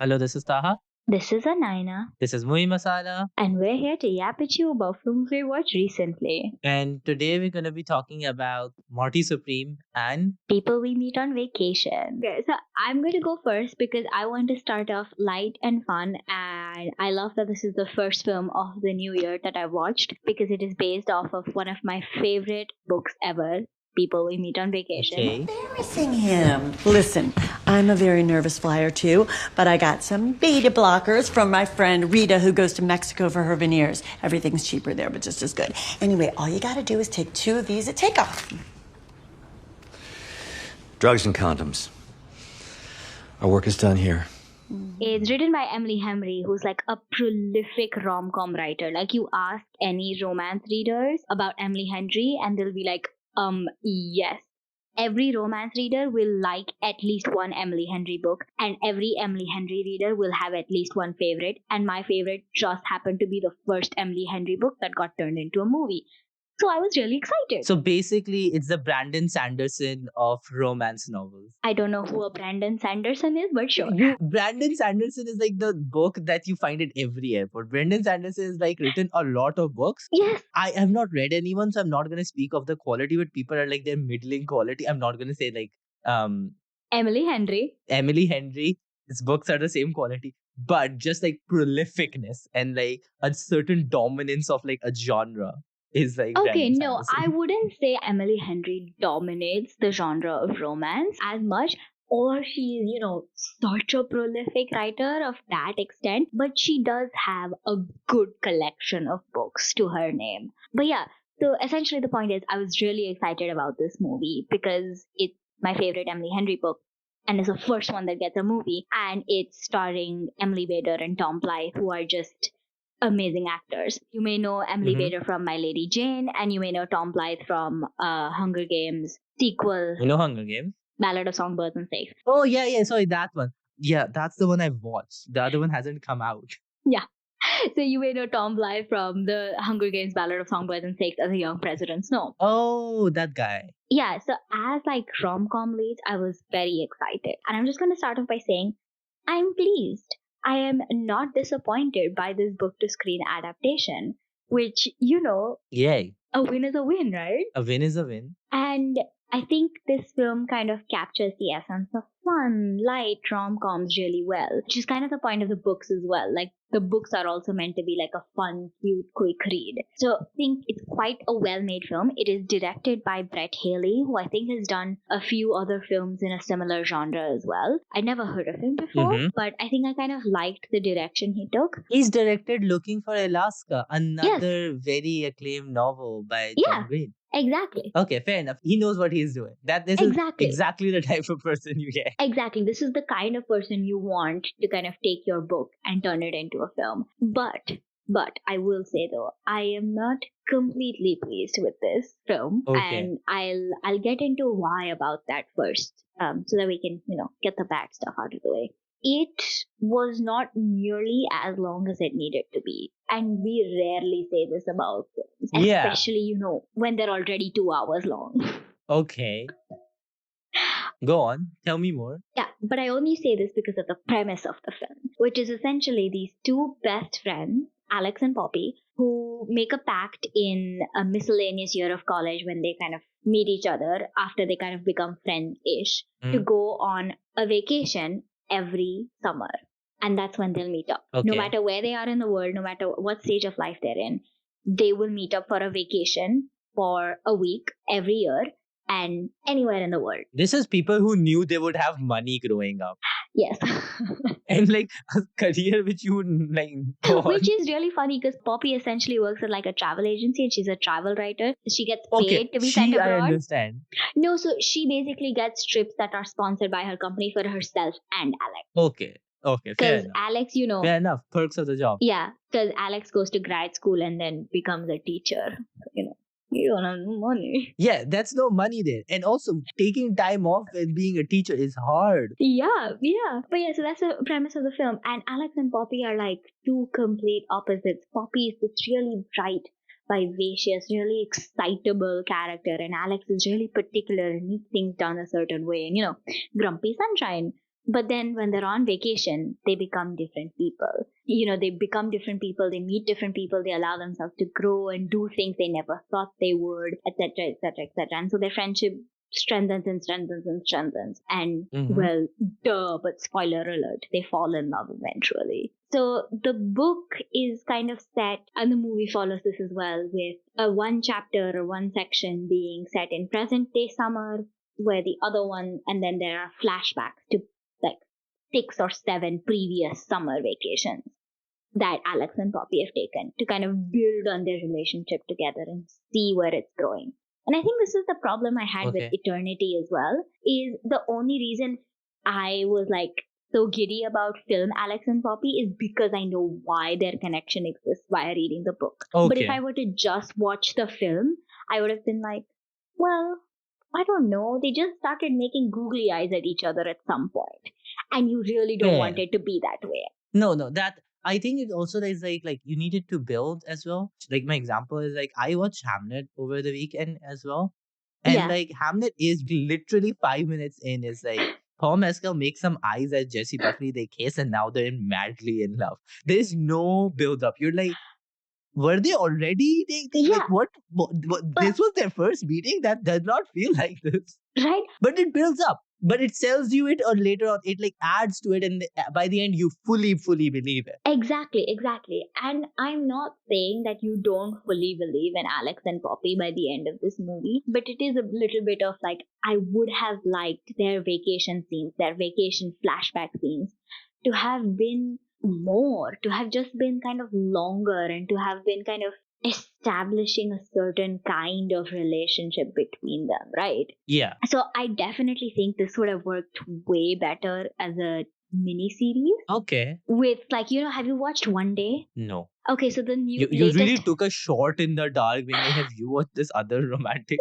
Hello, this is Taha. This is Anaina, This is Muhi Masala. and we're here to yap at you about films we watched recently. And today we're going to be talking about Marty Supreme and People we meet on vacation. Okay, so I'm going to go first because I want to start off light and fun, and I love that this is the first film of the new year that I watched because it is based off of one of my favorite books ever. People we meet on vacation. okay. Embarrassing him. Listen, I'm a very nervous flyer too, but I got some beta blockers from my friend Rita who goes to Mexico for her veneers. Everything's cheaper there, but just as good. Anyway, all you gotta do is take 2 of these at takeoff. Drugs and condoms. Our work is done here. It's written by Emily Henry, who's like a prolific rom-com writer. Like, you ask any romance readers about Emily Henry and they'll be like, yes. Every romance reader will like at least one Emily Henry book, and every Emily Henry reader will have at least one favorite. And my favorite just happened to be the first Emily Henry book that got turned into a movie. So I was really excited. So basically, it's the Brandon Sanderson of romance novels. I don't know who a Brandon Sanderson is, but sure. Brandon Sanderson is like the book that you find at every airport. Brandon Sanderson is like written a lot of books. Yes. I have not read anyone, so I'm not going to speak of the quality, but people are like they're middling quality. I'm not going to say like Emily Henry. Emily Henry. His books are the same quality, but just like prolificness and like a certain dominance of like a genre is like Okay, Brandon no, Sanderson. I wouldn't say Emily Henry dominates the genre of romance as much, or she's, such a prolific writer of that extent, but she does have a good collection of books to her name. But yeah, so essentially the point is I was really excited about this movie because it's my favorite Emily Henry book. And it's the first one that gets a movie, and it's starring Emily Bader and Tom Blythe, who are just amazing actors. You may know Emily Bader from My Lady Jane, and you may know Tom Blythe from Hunger Games sequel, You know Hunger Games? Ballad of Songbirds and Snakes. Oh yeah, sorry, that one. Yeah, that's the one I've watched. The other one hasn't come out. Yeah. So you may know Tom Blythe from the Hunger Games Ballad of Songbirds and Snakes as a young President Snow. Oh, that guy. Yeah, so as like rom-com leads, I was very excited. And I'm just going to start off by saying I'm pleased. I am not disappointed by this book to screen adaptation, which, Yay. a win is a win, right? A win is a win. And I think this film kind of captures the essence of fun, light rom-coms really well, which is kind of the point of the books as well. Like, the books are also meant to be like a fun, cute, quick read. So I think it's quite a well-made film. It is directed by Brett Haley, who I think has done a few other films in a similar genre as well. I never heard of him before, but I think I kind of liked the direction he took. He's directed Looking for Alaska, another very acclaimed novel by John Green. Exactly. Okay, fair enough. He knows what he's doing. This is exactly the type of person you get. Exactly. This is the kind of person you want to kind of take your book and turn it into a film. But I will say though, I am not completely pleased with this film, and I'll get into why about that first, so that we can get the bad stuff out of the way. It was not nearly as long as it needed to be. And we rarely say this about films, especially, when they're already 2 hours long. Okay. Go on. Tell me more. Yeah, but I only say this because of the premise of the film, which is essentially these two best friends, Alex and Poppy, who make a pact in a miscellaneous year of college when they kind of meet each other after they kind of become friends-ish, to go on a vacation every summer. And that's when they'll meet up. No matter where they are in the world, no matter what stage of life they're in, they will meet up for a vacation for a week every year and anywhere in the world. This is people who knew they would have money growing up. Yes. And like a career which you would like go on. Which is really funny because Poppy essentially works at like a travel agency and she's a travel writer. She gets paid to be sent abroad. I understand. No, so she basically gets trips that are sponsored by her company for herself and Alex. Okay, fair Because enough. Alex, Fair enough. Perks of the job. Yeah, because Alex goes to grad school and then becomes a teacher. You don't have no money. Yeah, that's no money there. And also, taking time off and being a teacher is hard. Yeah. But yeah, so that's the premise of the film. And Alex and Poppy are like two complete opposites. Poppy is this really bright, vivacious, really excitable character. And Alex is really particular and needs things done a certain way. And, grumpy sunshine. But then when they're on vacation, they become different people. They become different people, they meet different people, they allow themselves to grow and do things they never thought they would, etc., etc., etc. And so their friendship strengthens and strengthens and strengthens. And, Mm-hmm. well, duh, but spoiler alert, they fall in love eventually. So the book is kind of set, and the movie follows this as well, with one chapter or one section being set in present day summer, where the other one, and then there are flashbacks to like 6 or 7 previous summer vacations that Alex and Poppy have taken to kind of build on their relationship together and see where it's going. And I think this is the problem I had with Okay. Eternity as well, is the only reason I was like so giddy about film Alex and Poppy is because I know why their connection exists via reading the book. But if Okay. I were to just watch the film, I would have been like, well, I don't know. They just started making googly eyes at each other at some point, and you really don't want Fair. it to be that way. No, that I think it also is like you needed to build as well. Like my example is like I watched Hamlet over the weekend as well. And Yeah, like Hamlet is literally 5 minutes in, is like Paul Mescal makes some eyes at Jesse Buckley, they kiss, and now they're madly in love. There's no build up. You're like, were they already dating? Like yeah, what but this was their first meeting? That does not feel like this. right, But it builds up. But it sells you it, or later on it like adds to it, and by the end you fully believe it. exactly. And I'm not saying that you don't fully believe in Alex and Poppy by the end of this movie, but it is a little bit of like, I would have liked their vacation scenes, their vacation flashback scenes to have been more, to have just been kind of longer, and to have been kind of establishing a certain kind of relationship between them, right? Yeah. So I definitely think this would have worked way better as a mini series Okay. with, like, have you watched One Day? No. Okay, so the new You really latest took a shot in the dark being like, have you watched this other romantic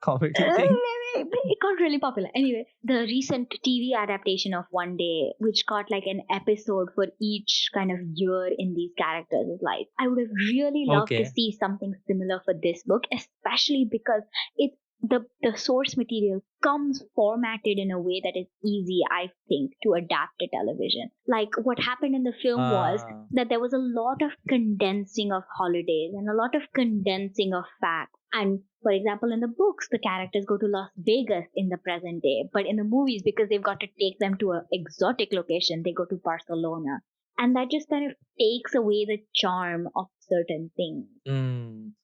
comedy thing? it got really popular. Anyway, the recent TV adaptation of One Day, which got like an episode for each kind of year in these characters' life, I would have really loved to Okay. see something similar for this book, especially because it's the source material comes formatted in a way that is easy, I think, to adapt to television. Like what happened in the film was Uh, that there was a lot of condensing of holidays and a lot of condensing of facts. And for example, in the books, the characters go to Las Vegas in the present day, but in the movies, because they've got to take them to an exotic location, they go to Barcelona. And that just kind of takes away the charm of certain things.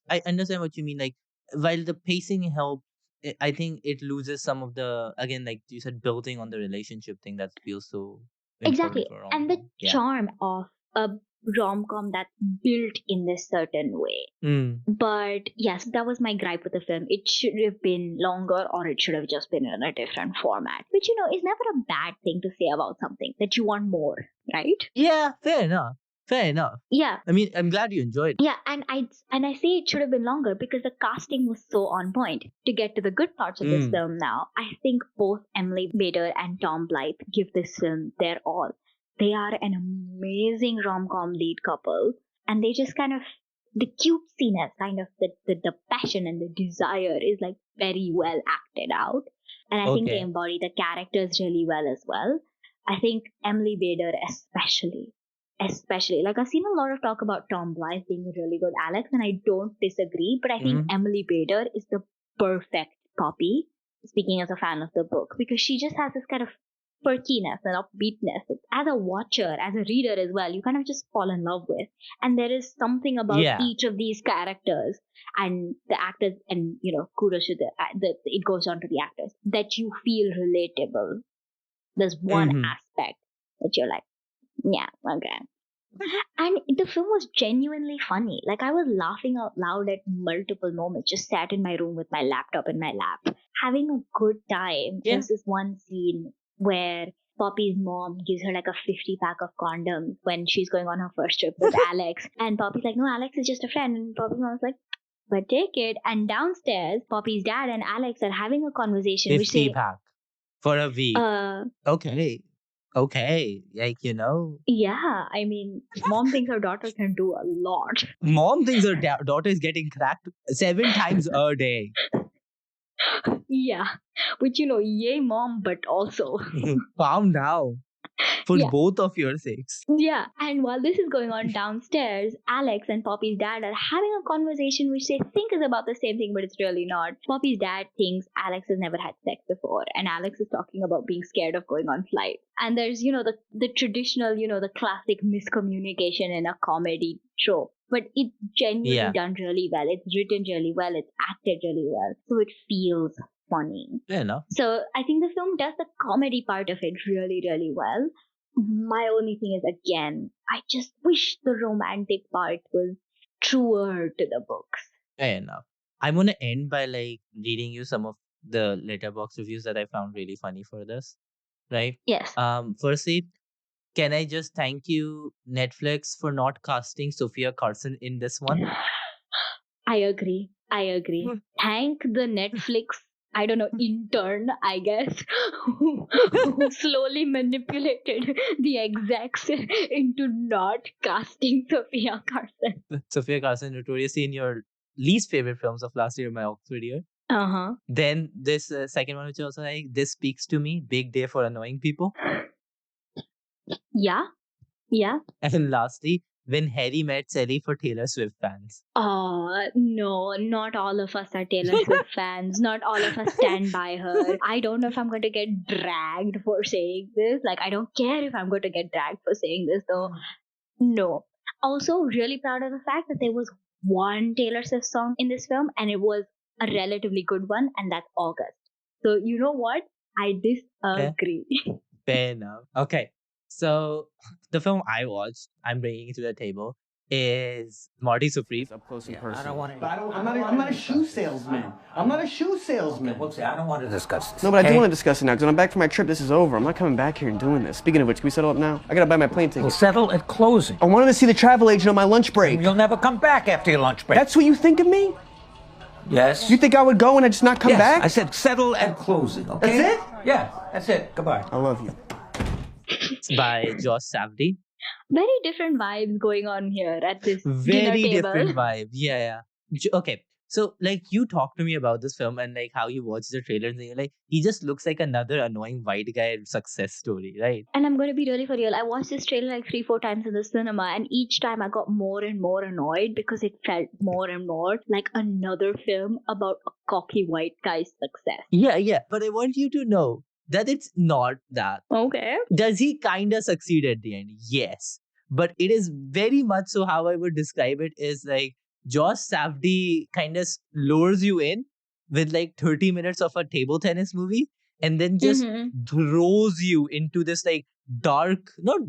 I understand what you mean. Like, while the pacing helps, I think it loses some of the, again, like you said, building on the relationship thing that feels so important Exactly. for And the rom-com. Yeah. charm of a rom-com that's built in this certain way. Mm. But yes, that was my gripe with the film. It should have been longer, or it should have just been in a different format. Which, is never a bad thing to say about something, that you want more, right? Yeah, fair enough. Fair enough. Yeah. I mean, I'm glad you enjoyed it. Yeah, and I say it should have been longer because the casting was so on point. To get to the good parts of this film now, I think both Emily Bader and Tom Blythe give this film their all. They are an amazing rom-com lead couple, and they just kind of, the cutesiness, kind of the passion and the desire is like very well acted out. And I think they Okay. embody the characters really well as well. I think Emily Bader especially, like, I've seen a lot of talk about Tom Blythe being a really good Alex, and I don't disagree, but I think Emily Bader is the perfect Poppy, speaking as a fan of the book, because she just has this kind of perkiness and upbeatness. As a watcher, as a reader as well, you kind of just fall in love with. And there is something about Yeah. each of these characters and the actors, and kudos to it goes on to the actors, that you feel relatable. There's one aspect that you're like, yeah, okay. And the film was genuinely funny. Like, I was laughing out loud at multiple moments, just sat in my room with my laptop in my lap, having a good time. Yeah. There's this one scene where Poppy's mom gives her like a 50-pack of condoms when she's going on her first trip with Alex. And Poppy's like, no, Alex is just a friend. And Poppy's mom's like, but take it. And downstairs, Poppy's dad and Alex are having a conversation which 50 they, pack for a week. Okay. Like, yeah, I mean, mom thinks her daughter can do a lot. mom thinks her daughter is getting cracked 7 times a day. Yeah, which yay mom, but also Calm down for yeah. both of your sakes. Yeah, and while this is going on downstairs, Alex and Poppy's dad are having a conversation which they think is about the same thing, but it's really not. Poppy's dad thinks Alex has never had sex before, and Alex is talking about being scared of going on flights. And there's, the traditional, the classic miscommunication in a comedy show. But it's genuinely Yeah, done really well. It's written really well. It's acted really well. So it feels funny. fair enough. So I think the film does the comedy part of it really, really well. My only thing is, again, I just wish the romantic part was truer to the books. Fair enough. I'm gonna end by like reading you some of the letterbox reviews that I found really funny for this. Right. Yes, Firstly, can I just thank you, Netflix, for not casting Sophia Carson in this one? I agree. I agree. Thank the Netflix, I don't know, intern, I guess, who slowly manipulated the execs into not casting Sophia Carson. Sophia Carson, notoriously in your least favorite films of last year, my Oxford year. Uh huh. Then this second one, which I also like, This Speaks to Me, Big Day for Annoying People. Yeah. Yeah. And lastly, When Harry Met Sally for Taylor Swift fans. No, not all of us are Taylor Swift fans. Not all of us stand by her. I don't know if I'm going to get dragged for saying this. Like, I don't care if I'm going to get dragged for saying this, though. No. Also, really proud of the fact that there was one Taylor Swift song in this film, and it was a relatively good one, and that's August. So, you know what? I disagree. Fair enough. Okay. So the film I watched, I'm bringing it to the table, is Marty Supreme. Up close and personal. I don't want to. But I'm not a shoe salesman. I'm not a shoe salesman. Well, see, I don't want to discuss this. No, but I do okay? want to discuss it now, because when I'm back from my trip, this is over. I'm not coming back here and doing this. Speaking of which, can we settle up now? I gotta buy my plane ticket. We'll settle at closing. I wanted to see the travel agent on my lunch break. You'll never come back after your lunch break. That's what you think of me? Yes. You think I would go and I just not come yes, back? I said settle at closing, okay? That's it? Yeah, that's it. Goodbye. I love you. It's by Josh Safdie. Very different vibes going on here at this dinner Very table. different vibe. Yeah. Okay. So like you talked to me about this film and like how you watched the trailers and you're like, he just looks like another annoying white guy success story, right? And I'm going to be really for real. I watched this trailer like 3-4 times in the cinema, and each time I got more and more annoyed because it felt more and more like another film about a cocky white guy's success. Yeah. But I want you to know that it's not that. Okay. Does he kind of succeed at the end? Yes. But it is very much so how I would describe it is like Josh Safdie kind of lures you in with like 30 minutes of a table tennis movie and then just throws you into this like not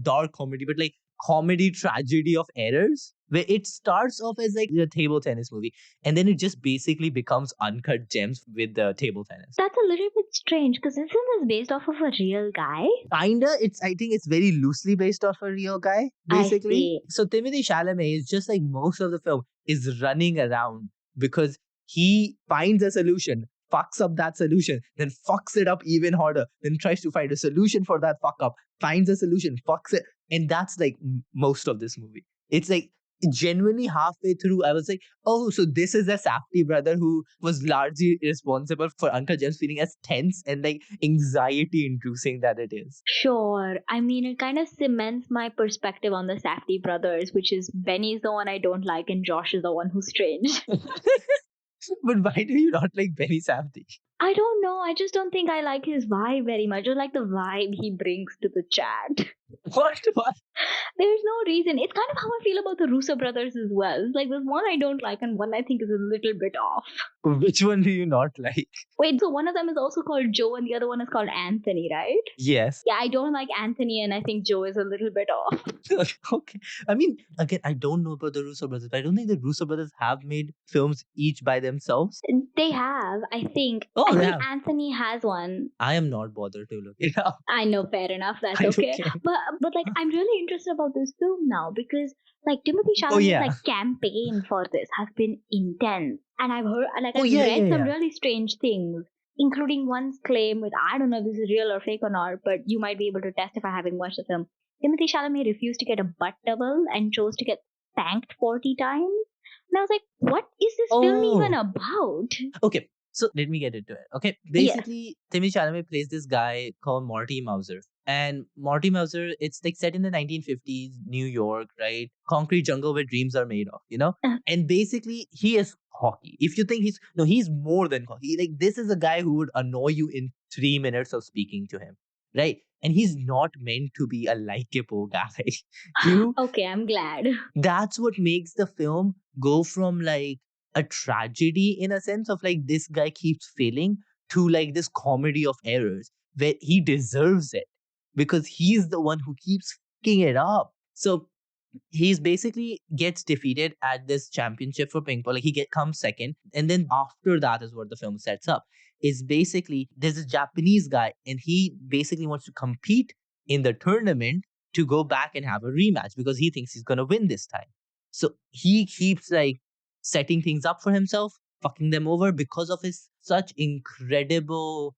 dark comedy, but like comedy tragedy of errors where it starts off as like a table tennis movie and then it just basically becomes uncut gems with the table tennis. That's a little bit strange because isn't this based off of a real guy? Kinda, I think it's very loosely based off a real guy, basically. I see. So Timothée Chalamet is just like most of the film is running around because he finds a solution, fucks up that solution, then fucks it up even harder, then tries to find a solution for that fuck up, finds a solution, fucks it, and that's like most of this movie. It's like genuinely halfway through, I was like, oh, so this is the Safdie brother who was largely responsible for Uncle James feeling as tense and like anxiety inducing that it is. Sure. I mean, it kind of cements my perspective on the Safdie brothers, which is Benny's the one I don't like and Josh is the one who's strange. But why do you not like Benny Safdie? I don't know. I just don't think I like his vibe very much, or like the vibe he brings to the chat. What? There's no reason. It's kind of how I feel about the Russo brothers as well. Like there's one I don't like and one I think is a little bit off. Which one do you not like? Wait, so one of them is also called Joe and the other one is called Anthony, right? Yes. Yeah, I don't like Anthony and I think Joe is a little bit off. Okay. I mean, again, I don't know about the Russo brothers, but I don't think the Russo brothers have made films each by themselves. They have, I think. Oh, I they think have. Anthony has one. I am not bothered to look it up. I know, fair enough. That's I don't okay. care. But like, I'm really interested about this film now because like Timothée Chalamet's Oh, yeah. like campaign for this has been intense, and I've heard like Oh, I've yeah, read yeah, some yeah. really strange things, including one's claim with I don't know if this is real or fake or not, but you might be able to testify having watched the film. Timothée Chalamet refused to get a butt double and chose to get spanked 40 times. And I was like, what is this film Oh. even about? Okay. So let me get into it. Okay. Yes. Basically, Timothy Chalamet plays this guy called Marty Mauser. And Marty Mauser, it's like set in the 1950s, New York, right? Concrete jungle where dreams are made of, you know? Uh, And basically, he is cocky. If you think no, he's more than cocky. Like, this is a guy who would annoy you in 3 minutes of speaking to him, right? And he's not meant to be a likable guy. you Okay, I'm glad. That's what makes the film go from like a tragedy in a sense of like this guy keeps failing to like this comedy of errors where he deserves it because he's the one who keeps fucking it up. So he's basically gets defeated at this championship for ping pong. Like comes second, and then after that is what the film sets up. Is basically there's a Japanese guy, and he basically wants to compete in the tournament to go back and have a rematch because he thinks he's gonna win this time. So he keeps like setting things up for himself, fucking them over because of his such incredible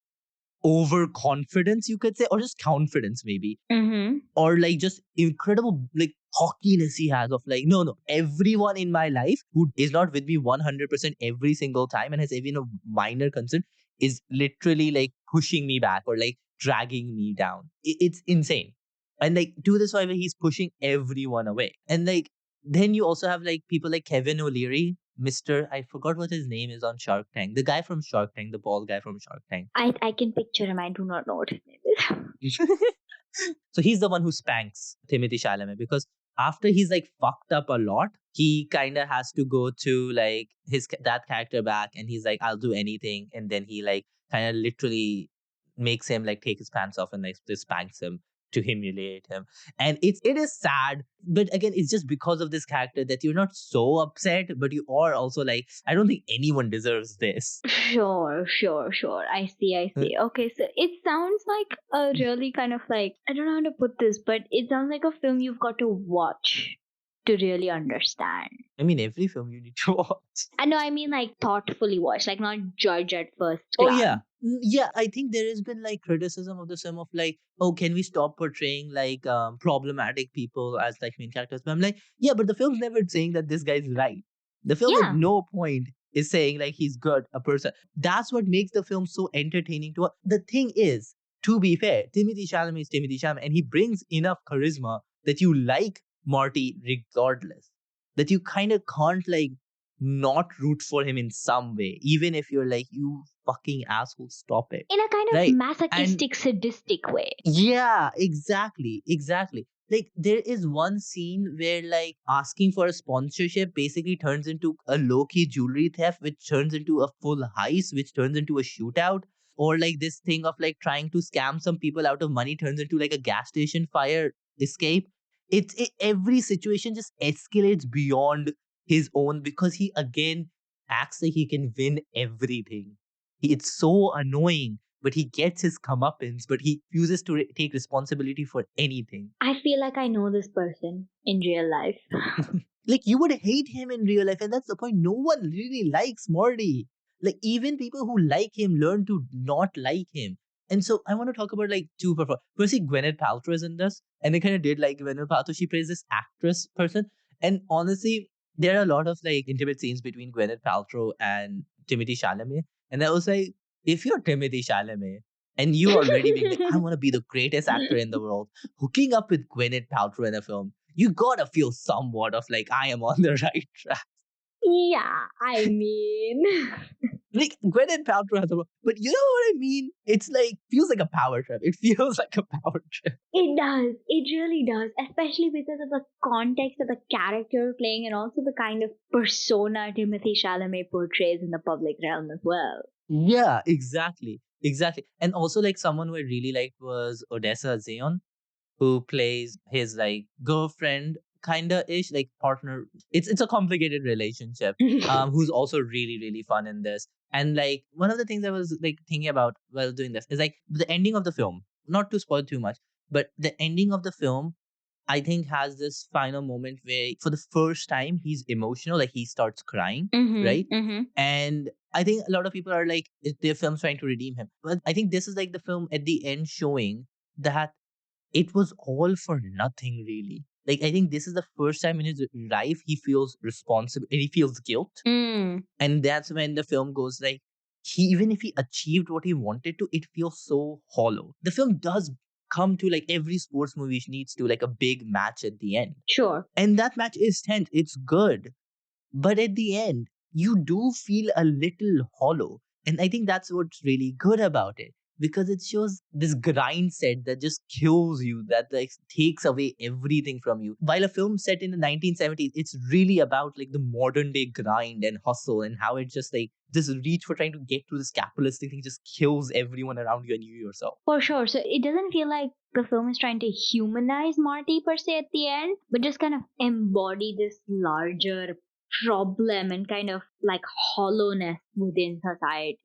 overconfidence, you could say, or just confidence maybe, Mm-hmm. or like just incredible like cockiness he has of like no, everyone in my life who is not with me 100% every single time and has even a minor concern is literally like pushing me back or like dragging me down. It's insane. And like to this why he's pushing everyone away. And like then you also have like people like Kevin O'Leary, Mr. I forgot what his name is on Shark Tank, the guy from Shark Tank, the bald guy from Shark Tank. I can picture him. I do not know what his name is. So he's the one who spanks Timothy Chalamet because after he's like fucked up a lot, he kind of has to go to like that character back, and he's like, I'll do anything, and then he like kind of literally makes him like take his pants off and like just spanks him to humiliate him. And it is sad, but again, it's just because of this character that you're not so upset, but you are also like, I don't think anyone deserves this. Sure. I see. Okay, so it sounds like a really kind of like, I don't know how to put this, but it sounds like a film you've got to watch to really understand. I mean, every film you need to watch. I know, I mean like thoughtfully watch, like not judge at first Oh glance. yeah. Yeah, I think there has been like criticism of the film of like, oh, can we stop portraying like problematic people as like main characters? But I'm like, yeah, but the film's never saying that this guy's right. The film at Yeah. no point is saying like he's good, a person. That's what makes the film so entertaining to. The thing is, to be fair, Timothy Chalamet is Timothy Chalamet, and he brings enough charisma that you like Marty regardless. That you kind of can't like not root for him in some way, even if you're like, you fucking asshole, stop it. In a kind of Right. And masochistic, sadistic way. yeah, exactly. Like there is one scene where like asking for a sponsorship basically turns into a low-key jewelry theft, which turns into a full heist, which turns into a shootout. Or like this thing of like trying to scam some people out of money turns into like a gas station fire escape. Every situation just escalates beyond his own because he again acts like he can win everything. It's so annoying, but he gets his comeuppance, but he refuses to take responsibility for anything. I feel like I know this person in real life. Like you would hate him in real life, and that's the point. No one really likes Morty. Like even people who like him learn to not like him. And so I want to talk about like two performers. Firstly, Gwyneth Paltrow is in this, and they kind of did like Gwyneth Paltrow. She plays this actress person, and honestly, there are a lot of like intimate scenes between Gwyneth Paltrow and Timothy Chalamet, and I was like, if you're Timothy Chalamet and you already being like, I want to be the greatest actor in the world, hooking up with Gwyneth Paltrow in a film, you gotta feel somewhat of like, I am on the right track. Yeah, I mean, Like Gwyneth Paltrow has a, but you know what I mean? It's like feels like a power trip. It feels like a power trip. it does. It really does, especially because of the context of the character playing and also the kind of persona Timothy Chalamet portrays in the public realm as well. Yeah, exactly. And also like someone who I really liked was Odessa Zion, who plays his like girlfriend kinda ish, like partner. It's a complicated relationship. Who's also really fun in this. And like one of the things I was like thinking about while doing this is like the ending of the film. Not to spoil too much, but the ending of the film I think has this final moment where for the first time he's emotional, like he starts crying, right? And I think a lot of people are like, is the film's trying to redeem him? But I think this is like the film at the end showing that it was all for nothing, really. Like I think this is the first time in his life he feels responsible and he feels guilt, Mm. and that's when the film goes like, even if he achieved what he wanted to, it feels so hollow. The film does come to like every sports movie needs to like a big match at the end. Sure. And that match is tense. It's good. But at the end, you do feel a little hollow. And I think that's what's really good about it. Because it shows this grind set that just kills you, that like takes away everything from you. While a film set in the 1970s, it's really about like the modern day grind and hustle and how it just like this reach for trying to get to this capitalistic thing just kills everyone around you and you yourself. For sure. So it doesn't feel like the film is trying to humanize Marty per se at the end, but just kind of embody this larger problem and kind of like hollowness within society.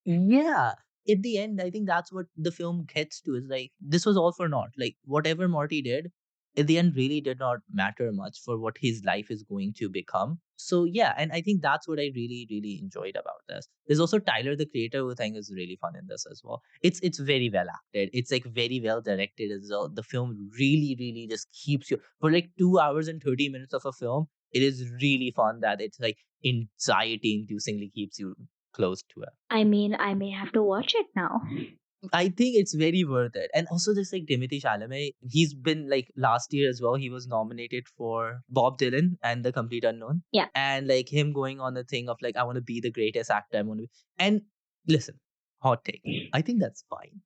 Yeah. At the end, I think that's what the film gets to is like, this was all for naught. Like, whatever Morty did, at the end, really did not matter much for what his life is going to become. So, yeah. And I think that's what I really, really enjoyed about this. There's also Tyler, the creator, who I think is really fun in this as well. It's very well acted. It's like very well directed as well. The film really, really just keeps you for like 2 hours and 30 minutes of a film. It is really fun that it's like anxiety inducingly keeps you close to it. I mean, I may have to watch it now. I think it's very worth it. And also this like Timothy Chalamet, he's been like last year as well, he was nominated for Bob Dylan and The Complete Unknown. Yeah. And like him going on the thing of like, I want to be the greatest actor. I want to be. And listen, hot take. I think that's fine.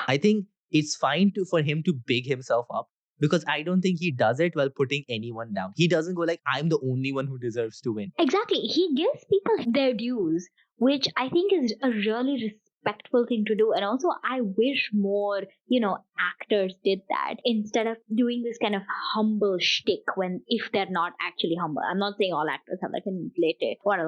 I think it's fine for him to big himself up because I don't think he does it while putting anyone down. He doesn't go like, I'm the only one who deserves to win. Exactly. He gives people their dues, which I think is a really respectful thing to do. And also, I wish more, actors did that instead of doing this kind of humble shtick if they're not actually humble. I'm not saying all actors have like inflated what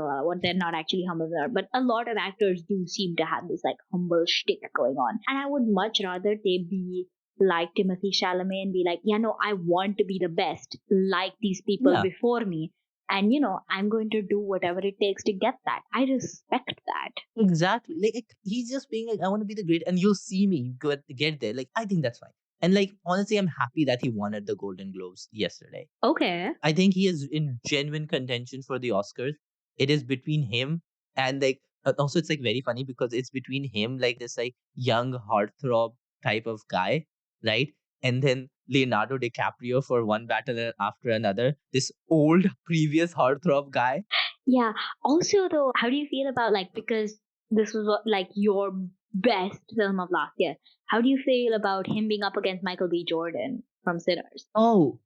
they're not actually humble are, but a lot of actors do seem to have this like humble shtick going on. And I would much rather they be like Timothy Chalamet and be like, I want to be the best, like these people before me. And, I'm going to do whatever it takes to get that. I respect that. Exactly. Like he's just being like, I want to be the great, and you'll see me get there. Like, I think that's fine. And like, honestly, I'm happy that he won at the Golden Globes yesterday. Okay. I think he is in genuine contention for the Oscars. It is between him and like, also it's like very funny because it's between him, like this like young heartthrob type of guy, right? And then Leonardo DiCaprio for one battle after another. This old previous heartthrob guy. Yeah. Also, though, how do you feel about because this was like your best film of last year? How do you feel about him being up against Michael B. Jordan from Sinners? Oh,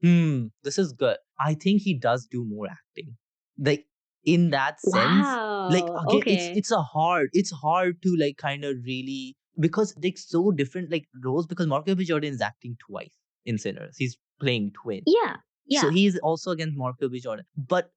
this is good. I think he does do more acting. Like in that sense, like again, okay. it's hard to like kind of really because they're so different like roles because Michael B. Jordan is acting twice in Sinners. He's playing twins. Yeah. Yeah. So he's also against Michael B. Jordan. But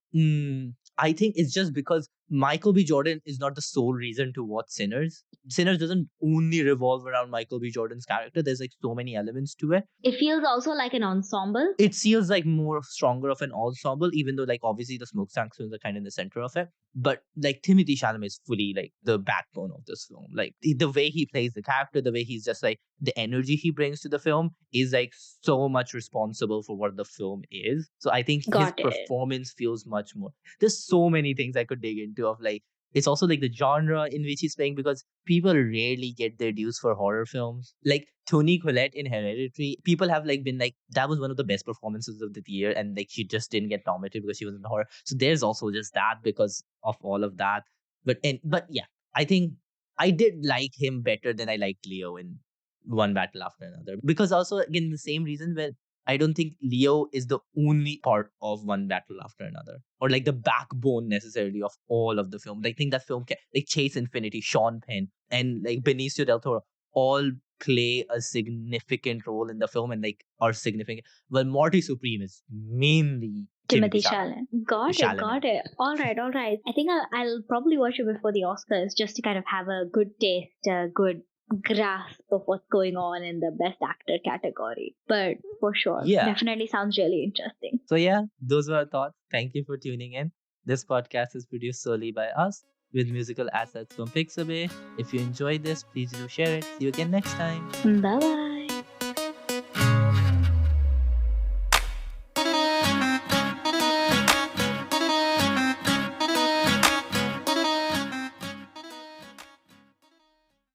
I think it's just because Michael B. Jordan is not the sole reason to watch Sinners. Sinners doesn't only revolve around Michael B. Jordan's character. There's like so many elements to it. It feels also like an ensemble. It feels like more stronger of an ensemble, even though like obviously the smokestack films are kind of in the center of it. But like Timothy Chalamet is fully like the backbone of this film. Like the way he plays the character, the way he's just like the energy he brings to the film is like so much responsible for what the film is. So I think his performance feels much more. There's so many things I could dig into of like it's also like the genre in which he's playing because people rarely get their dues for horror films. Like Toni Collette in Hereditary, people have like been like, that was one of the best performances of the year and like she just didn't get nominated because she was in horror. So there's also just that because of all of that. But yeah, I think I did like him better than I liked Leo in One Battle After Another. Because also again the same reason where I don't think Leo is the only part of One Battle After Another or like the backbone necessarily of all of the film. I think that film like Chase Infinity, Sean Penn and like Benicio del Toro all play a significant role in the film and like are significant. Well, Marty Supreme is mainly Timothy Chalamet. Got it. All right. I think I'll probably watch it before the Oscars just to kind of have a good taste, a good grasp of what's going on in the best actor category. But for sure, definitely sounds really interesting. So yeah, those were our thoughts. Thank you for tuning in. This podcast is produced solely by us with musical assets from Pixabay. If you enjoyed this, please do share it. See you again next time. Bye bye.